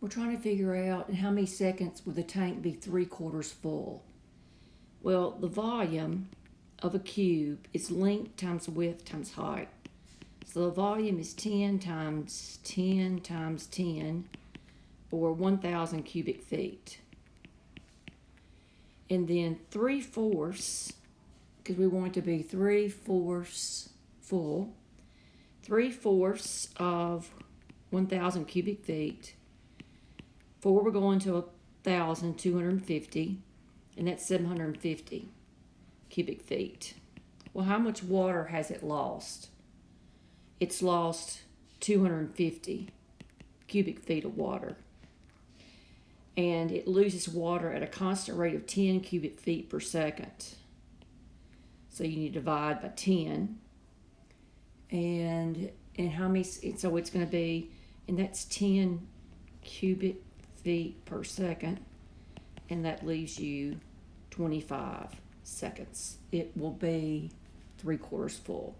we're trying to figure out in how many seconds would the tank be 3/4 full. Well, the volume of a cube is length times width times height. So the volume is 10 times 10 times 10, or 1,000 cubic feet. And then 3/4, because we want it to be 3/4 full, 3/4 of 1,000 cubic feet. 4 we're going to 1,250, and that's 750 cubic feet. Well, how much water has it lost? It's lost 250 cubic feet of water. And it loses water at a constant rate of 10 cubic feet per second. So you need to divide by 10. And how many, so it's going to be, and that's 10 cubic feet per second. And that leaves you 25 seconds. It will be 3/4 full.